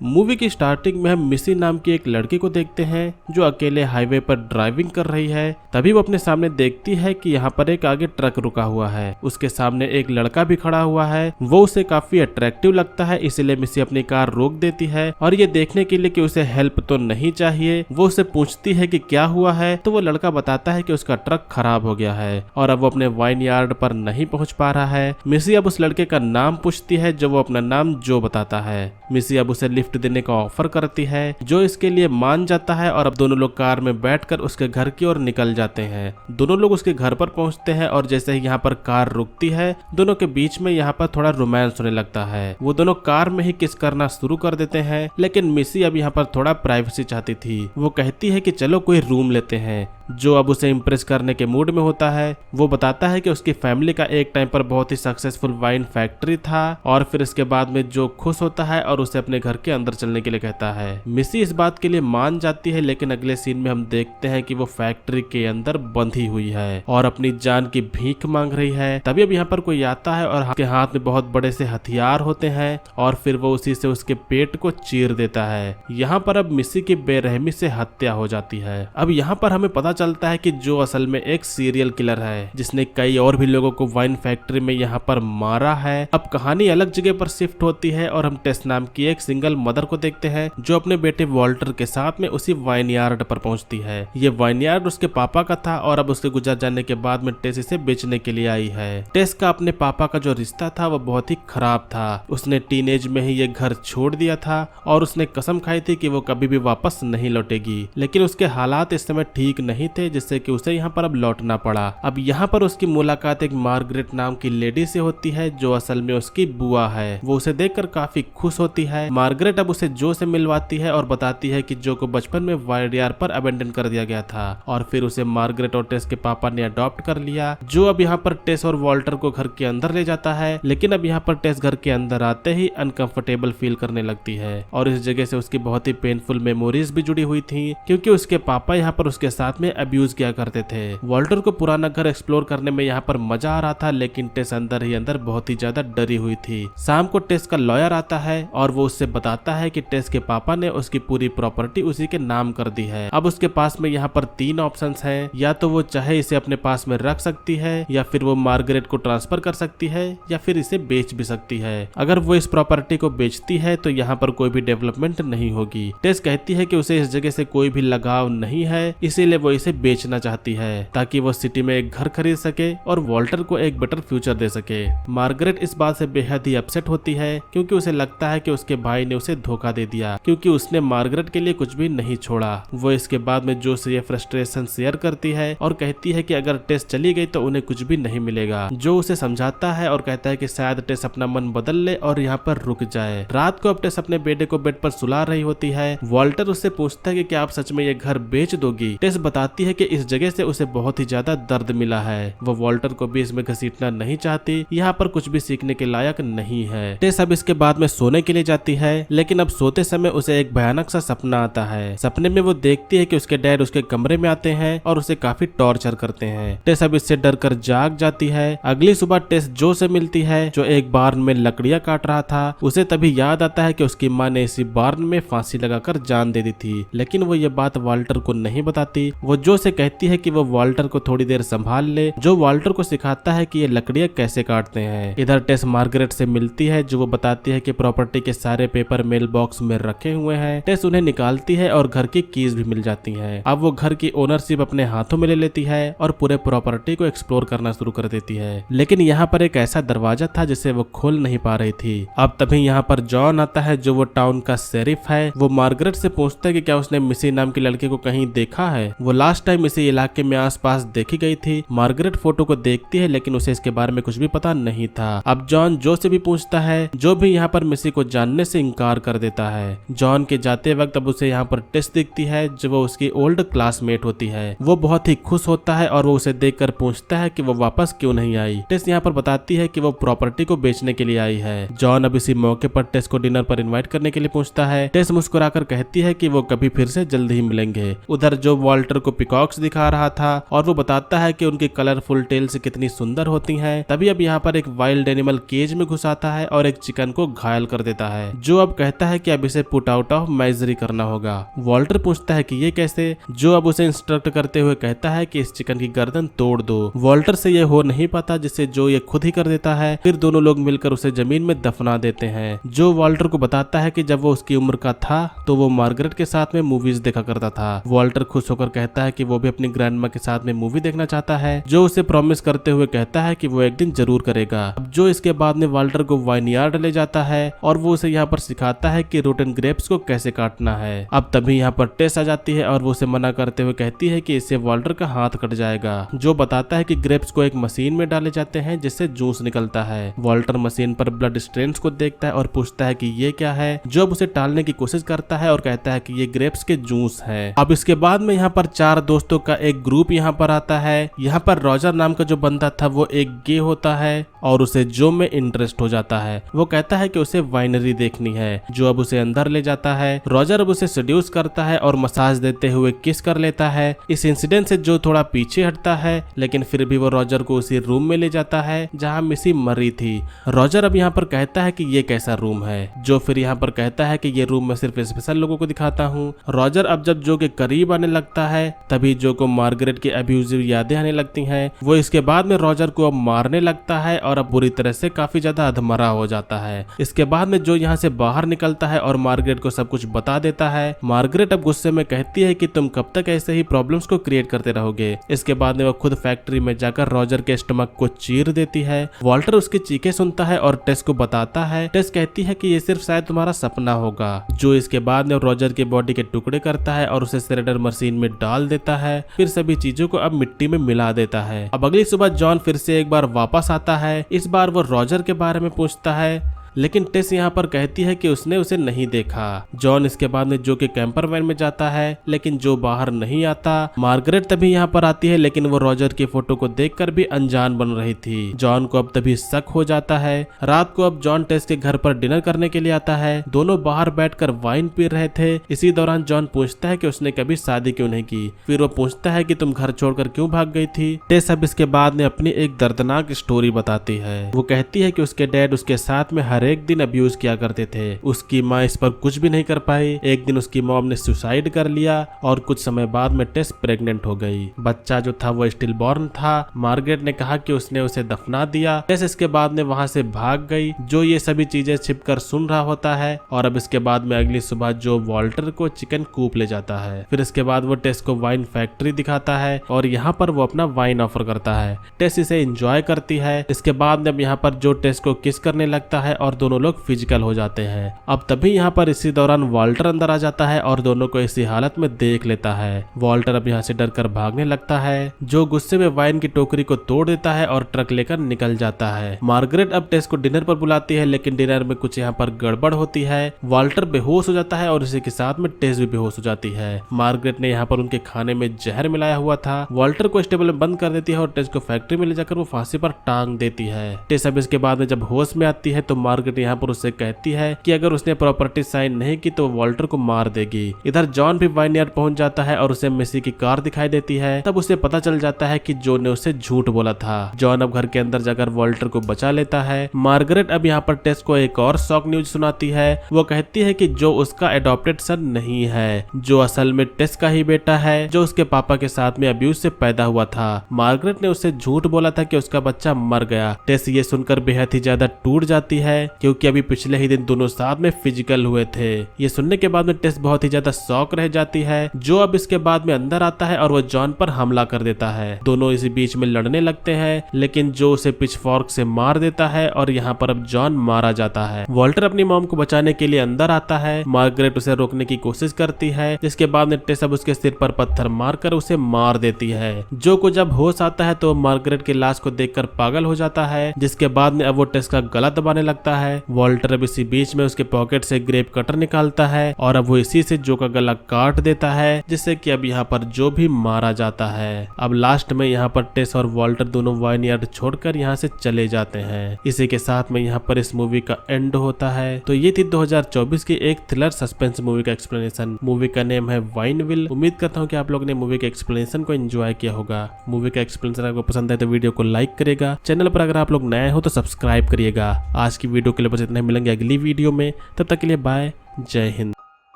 Movie की starting में हम मिसी नाम की एक लड़की को देखते हैं जो अकेले हाईवे पर ड्राइविंग कर रही है। तभी वो अपने सामने देखती है कि यहाँ पर एक आगे ट्रक रुका हुआ है। उसके सामने एक लड़का भी खड़ा हुआ है। वो उसे काफी अट्रैक्टिव लगता है, इसीलिए मिसी अपनी कार रोक देती है और ये देखने के लिए कि उसे हेल्प तो नहीं चाहिए। वो उससे पूछती है कि क्या हुआ है, तो वो लड़का बताता है कि उसका ट्रक खराब हो गया है और अब वो अपने वाइन यार्ड पर नहीं पहुंच पा रहा है। मिसी अब उस लड़के का नाम पूछती है जो वो अपना नाम जो बताता है। मिसी अब उसे लिफ्ट देने का ऑफर करती है जो इसके लिए मान जाता है और अब दोनों लोग कार में बैठकर उसके घर की ओर निकल जाते हैं। दोनों लोग उसके घर पर पहुंचते हैं और जैसे ही यहाँ पर कार रुकती है दोनों के बीच में यहाँ पर थोड़ा रोमांस होने लगता है। वो दोनों कार में ही किस करना शुरू कर देते हैं, लेकिन मिसी अब यहाँ पर थोड़ा प्राइवेसी चाहती थी। वो कहती है कि चलो कोई रूम लेते हैं। जो अब उसे इम्प्रेस करने के मूड में होता है। वो बताता है कि उसकी फैमिली का एक टाइम पर बहुत ही सक्सेसफुल वाइन फैक्ट्री था और फिर इसके बाद में जो खुश होता है और उसे अपने घर के अंदर चलने के लिए कहता है। मिसी इस बात के लिए मान जाती है, लेकिन अगले सीन में हम देखते हैं कि वो फैक्ट्री के अंदर बंधी हुई है और अपनी जान की भीख मांग रही है। तभी अब यहाँ पर कोई आता है और उसके हाथ में बहुत बड़े से हथियार होते हैं और फिर वो उसी से उसके पेट को चीर देता है। यहाँ पर अब मिसी की बेरहमी से हत्या हो जाती है। अब यहाँ पर हमें पता चलता है कि जो असल में एक सीरियल किलर है जिसने कई और भी लोगों को वाइन फैक्ट्री में यहाँ पर मारा है। अब कहानी अलग जगह पर शिफ्ट होती है और हम टेस नाम की एक सिंगल मदर को देखते हैं जो अपने बेटे वॉल्टर के साथ में उसी वाइन यार्ड पर पहुंचती है। ये वाइन यार्ड उसके पापा का था और अब उसके गुजर जाने के बाद में टेस इसे बेचने के लिए आई है। टेस का अपने पापा का जो रिश्ता था वो बहुत ही खराब था। उसने टीनेज में ही ये घर छोड़ दिया था और उसने कसम खाई थी कि वो कभी भी वापस नहीं लौटेगी, लेकिन उसके हालात इस समय ठीक नहीं थे जिससे कि उसे यहाँ पर अब लौटना पड़ा। अब यहाँ पर उसकी मुलाकात एक मार्गरेट नाम की लेडी से होती है जो असल में उसकी बुआ है। वो उसे देखकर काफी खुश होती है। मार्गरेट अब उसे जो से मिलवाती है और बताती है कि जो को बचपन में वाइड पर अबेंडन कर दिया गया था और फिर उसे मार्गरेट और टेस के पापा ने अडॉप्ट कर लिया। जो अब यहाँ पर टेस और वॉल्टर को घर के अंदर ले जाता है, लेकिन अब यहाँ पर टेस घर के अंदर आते ही अनकंफर्टेबल फील करने लगती है और इस जगह से उसकी बहुत ही पेनफुल मेमोरीज भी जुड़ी हुई थी क्योंकि उसके पापा यहाँ पर उसके साथ में अब्यूज किया करते थे। वॉल्टर को पुराना घर एक्सप्लोर करने में यहाँ पर मजा आ रहा था, लेकिन टेस अंदर ही अंदर बहुत ही ज्यादा डरी हुई थी। शाम को टेस का लॉयर आता है और वो उससे बताता है कि टेस के पापा ने उसकी पूरी प्रॉपर्टी उसी के नाम कर दी है। अब उसके पास में यहाँ पर 3 ऑप्शंस हैं, या तो वो चाहे इसे अपने पास में रख सकती है या फिर वो मार्गरेट को ट्रांसफर कर सकती है या फिर इसे बेच भी सकती है। अगर वो इस प्रॉपर्टी को बेचती है तो यहाँ पर कोई भी डेवलपमेंट नहीं होगी। टेस कहती है कि उसे इस जगह से कोई भी लगाव नहीं है, इसीलिए वो इसे बेचना चाहती है ताकि वो सिटी में एक घर खरीद सके और वॉल्टर को एक बेटर फ्यूचर दे सके। मार्गरेट इस बात से बेहद ही अपसेट होती है क्योंकि उसे लगता है कि उसके भाई ने उसे धोखा दे दिया क्योंकि उसने मार्गरेट के लिए कुछ भी नहीं छोड़ा। वो इसके बाद में जो से ये फ्रस्ट्रेशन शेयर करती है और कहती है कि अगर टेस चली गई तो उन्हें कुछ भी नहीं मिलेगा। जो उसे समझाता है और कहता है कि शायद टेस अपना मन बदल ले और यहाँ पर रुक जाए। रात को अब टेस अपने बेटे को बेड पर सुला रही होती है। वॉल्टर उससे पूछता है कि क्या आप सच में ये घर बेच दोगी। टेस बताती है कि इस जगह से उसे बहुत ही ज्यादा दर्द मिला है। वो वॉल्टर को भी इसमें घसीटना नहीं चाहती, यहाँ पर कुछ भी सीखने के लायक नहीं है। टेस अब इसके बाद में सोने के लिए जाती है, लेकिन अब सोते समय उसे एक भयानक सा सपना आता है। सपने में वो देखती है कि उसके डैड उसके कमरे में आते हैं और उसे काफी टॉर्चर करते हैं। टेस अब इससे डर कर जाग जाती है। अगली सुबह टेस जो से मिलती है जो एक बार्न में लकड़ियां काट रहा था। उसे तभी याद आता है कि उसकी माँ ने इसी बार्न में फांसी लगाकर जान दे दी थी, लेकिन वो ये बात वॉल्टर को नहीं बताती। वो जो से कहती है कि वो वॉल्टर को थोड़ी देर संभाल ले। जो वॉल्टर को सिखाता है कि ये लकड़ियां कैसे काटते हैं। इधर टेस मार्गरेट से मिलती है जो वो बताती है कि प्रॉपर्टी के सारे पेपर मेल बॉक्स में रखे हुए हैं। टेस उन्हें निकालती है और घर की कीज भी मिल जाती हैं। अब वो घर की ओनरशिप अपने हाथों में ले लेती है और पूरे प्रॉपर्टी को एक्सप्लोर करना शुरू कर देती है, लेकिन यहाँ पर एक ऐसा दरवाजा था जिसे वो खोल नहीं पा रही थी। अब तभी यहाँ पर जॉन आता है जो वो टाउन का शेरिफ है। वो मार्गरेट से पूछता है कि क्या उसने मिसी नाम की लड़की को कहीं देखा है। वो लास्ट टाइम इसी इलाके में आसपास देखी गई थी। मार्गरेट फोटो को देखती है लेकिन उसे इसके बारे में कुछ भी पता नहीं था। अब जॉन जो से भी पूछता है, जो भी यहाँ पर मिसी को जानने से इनकार कर देता है। जॉन के जाते वक्त अब उसे यहाँ पर टेस दिखती है जो वो उसकी ओल्ड क्लासमेट होती है। वो बहुत ही खुश होता है और वो उसे देखकर पूछता है कि वो वापस क्यों नहीं आई। टेस यहाँ पर बताती है कि वो प्रॉपर्टी को बेचने के लिए आई है। जॉन अब इसी मौके पर टेस को डिनर पर इनवाइट करने के लिए पूछता है। टेस मुस्कुराकर कहती है कि वो कभी फिर से जल्द ही मिलेंगे। उधर जो वॉल्टर को पिकॉक्स दिखा रहा था और वो बताता है कि उनकी कलरफुल टेल्स कितनी सुंदर होती हैं। तभी अब यहाँ पर एक वाइल्ड एनिमल केज में घुस आता है और एक चिकन को घायल कर देता है। जो अब कहता है कि अब इसे पुट आउट ऑफ माइजरी करना होगा। वॉल्टर पूछता है कि ये कैसे। जो अब उसे इंस्ट्रक्ट करते हुए कहता है कि इस चिकन की गर्दन तोड़ दो। वॉल्टर से ये हो नहीं पाता, जिससे जो ये खुद ही कर देता है। फिर दोनों लोग मिलकर उसे जमीन में दफना देते हैं। जो वॉल्टर को बताता है कि जब वो उसकी उम्र का था तो वो मार्गरेट के साथ में मूवीज देखा करता था। वॉल्टर खुश होकर कहता है कि वो भी अपनी ग्रैंडमा के साथ में मूवी देखना चाहता है। जो उसे प्रॉमिस करते हुए कहता है कि वो एक दिन जरूर करेगा। अब जो इसके बाद में वॉल्टर को वाइनयार्ड ले जाता है और वो उसे यहाँ पर सिखाता है कि रोटन ग्रेप्स को कैसे काटना है। अब तभी यहाँ पर टेस आ जाती है और वो उसे मना करते हुए कहती है कि इससे वॉल्टर का हाथ कट जाएगा। जो बताता है कि ग्रेप्स को एक मशीन में डाले जाते हैं जिससे जूस निकलता है। वॉल्टर मशीन पर ब्लड स्ट्रेन्स को देखता है और पूछता है कि ये क्या है। जो अब उसे टालने की कोशिश करता है और कहता है कि ये ग्रेप्स के जूस है। अब इसके बाद में यहाँ पर 4 दोस्तों का एक ग्रुप यहाँ पर आता है। यहाँ पर रॉजर नाम का जो बंदा था वो एक गे होता है और उसे जो में इंटरेस्ट हो जाता है। वो कहता है कि उसे वाइनरी देखनी है। जो अब उसे अंदर ले जाता है। रॉजर अब उसे सेड्यूस करता है और मसाज देते हुए किस कर लेता है। इस इंसिडेंट से जो थोड़ा पीछे हटता है, लेकिन फिर भी वो रॉजर को उसी रूम में ले जाता है जहाँ मिसी मरी थी। रॉजर अब यहाँ पर कहता है कि ये कैसा रूम है। जो फिर यहाँ पर कहता है कि ये रूम मैं सिर्फ स्पेशल लोगों को दिखाता हूँ। रॉजर अब जब जो के करीब आने लगता है तभी जो को मार्गरेट की अब्यूजिव यादें आने लगती हैं। वो इसके बाद में रॉजर को अब मारने लगता है और अब बुरी तरह से काफी ज्यादा अधमरा हो जाता है। इसके बाद में जो यहाँ से बाहर निकलता है और मार्गरेट को सब कुछ बता देता है। मार्गरेट अब गुस्से में कहती है कि तुम कब तक ऐसे ही प्रॉब्लम्स को क्रिएट करते रहोगे। इसके बाद में वो खुद फैक्ट्री में जाकर रॉजर के स्टमक को चीर देती है। वॉल्टर उसकी चीखें सुनता है और टेस को बताता है। टेस कहती है कि ये सिर्फ शायद तुम्हारा सपना होगा। जो इसके बाद में रॉजर के बॉडी के टुकड़े करता है और उसे श्रेडर मशीन में डाल देता है। फिर सभी चीजों को अब मिट्टी में मिला देता है। अब अगली सुबह जॉन फिर से एक बार वापस आता है। इस बार वो रॉजर के बारे में पूछता है, लेकिन टेस यहाँ पर कहती है कि उसने उसे नहीं देखा। जॉन इसके बाद में जो के कैंपर वैन में जाता है, लेकिन जो बाहर नहीं आता। मार्गरेट तभी यहाँ पर आती है, लेकिन वो रॉजर की फोटो को देखकर भी अनजान बन रही थी। जॉन को अब तभी शक हो जाता है। रात को अब जॉन टेस के घर पर डिनर करने के लिए आता है। दोनों बाहर बैठकर वाइन पी रहे थे। इसी दौरान जॉन पूछता है कि उसने कभी शादी क्यों नहीं की। फिर वो पूछता है कि तुम घर छोड़कर क्यों भाग गई थी। टेस अब इसके बाद में अपनी एक दर्दनाक स्टोरी बताती है। वो कहती है कि उसके डैड उसके साथ में हर एक दिन अब्यूज किया करते थे। उसकी माँ इस पर कुछ भी नहीं कर पाई। एक दिन उसकी मॉम ने सुसाइड कर लिया और कुछ समय बाद में टेस प्रेग्नेंट हो गई। बच्चा जो था वो स्टिल बॉर्न था। मार्गरेट ने कहा कि उसने उसे दफना दिया। टेस इसके बाद में वहां से भाग गई। जो ये सभी चीजें छिपकर सुन रहा होता है और अब इसके बाद में अगली सुबह जो वॉल्टर को चिकन कूप ले जाता है। फिर इसके बाद वो टेस को वाइन फैक्ट्री दिखाता है और यहाँ पर वो अपना वाइन ऑफर करता है। टेस इसे एंजॉय करती है। इसके बाद में अब यहाँ पर जो टेस को किस करने लगता है और दोनों लोग फिजिकल हो जाते हैं। अब तभी यहाँ पर इसी दौरान वॉल्टर अंदर आ जाता है और दोनों को इसी हालत में देख लेता है। वॉल्टर अब यहाँ से डरकर भागने लगता है। जो गुस्से में वाइन की टोकरी को तोड़ देता है और ट्रक लेकर निकल जाता है। मार्गरेट अब टेस को डिनर पर बुलाती है, लेकिन डिनर में कुछ यहाँ पर गड़बड़ होती है। वॉल्टर बेहोश हो जाता है और इसी के साथ में टेस भी बेहोश हो जाती है। मार्गरेट ने यहाँ पर उनके खाने में जहर मिलाया हुआ था। वॉल्टर को स्टेबल में बंद कर देती है और टेस को फैक्ट्री में ले जाकर वो फांसी पर टांग देती है। टेस अब इसके बाद में जब होश में आती है तो मार्गरेट यहाँ पर उससे कहती है कि अगर उसने प्रॉपर्टी साइन नहीं की तो वॉल्टर को मार देगी। इधर जॉन भी वाइनयार्ड पहुंच जाता है और उसे मिसी की कार दिखाई देती है। तब उसे पता चल जाता है कि जो ने उसे झूठ बोला था। जॉन अब घर के अंदर जाकर वॉल्टर को बचा लेता है। मार्गरेट अब यहाँ पर टेस को एक और शॉक न्यूज सुनाती है। वो कहती है कि जो उसका एडॉप्टेड सन नहीं है, जो असल में टेस का ही बेटा है, जो उसके पापा के साथ में अब्यूज से पैदा हुआ था। मार्गरेट ने उसे झूठ बोला था कि उसका बच्चा मर गया। टेस ये सुनकर बेहद ही ज्यादा टूट जाती है, क्योंकि अभी पिछले ही दिन दोनों साथ में फिजिकल हुए थे। ये सुनने के बाद में टेस बहुत ही ज्यादा शॉक रह जाती है। जो अब इसके बाद में अंदर आता है और वो जॉन पर हमला कर देता है। दोनों इसी बीच में लड़ने लगते हैं, लेकिन जो उसे पिचफॉर्क से मार देता है और यहाँ पर अब जॉन मारा जाता है। वॉल्टर अपनी मॉम को बचाने के लिए अंदर आता है। मार्गरेट उसे रोकने की कोशिश करती है, जिसके बाद में टेस अब उसके सिर पर पत्थर मारकर उसे मार देती है। जो को जब होश आता है तो मार्गरेट की लाश को देखकर पागल हो जाता है, जिसके बाद में अब वो टेस का गला दबाने लगता है। वॉल्टर अब इसी बीच में उसके पॉकेट से ग्रेप कटर निकालता है और अब वो इसी से जो का गला काट देता है, जिससे कि अब यहाँ पर जो भी मारा जाता है। अब लास्ट में यहाँ पर टेस और वॉल्टर दोनों वाइनयार्ड छोड़कर यहाँ से चले जाते हैं। इसी के साथ में यहाँ पर इस मूवी का एंड होता है। तो ये थी 2024 की एक थ्रिलर सस्पेंस मूवी का एक्सप्लेनेशन। मूवी का नेम है वाइनविल। उम्मीद करता हूँ कि आप लोग ने मूवी के एक्सप्लेनेशन को एंजॉय किया होगा। मूवी का एक्सप्लेनेशन आपको पसंद है तो वीडियो को लाइक करेगा। चैनल पर अगर आप लोग नए हो तो सब्सक्राइब करिएगा। आज की वीडियो वीडियो के लिए बस इतना ही, मिलेंगे अगली वीडियो में। तब तक के लिए बाय, जय हिंद।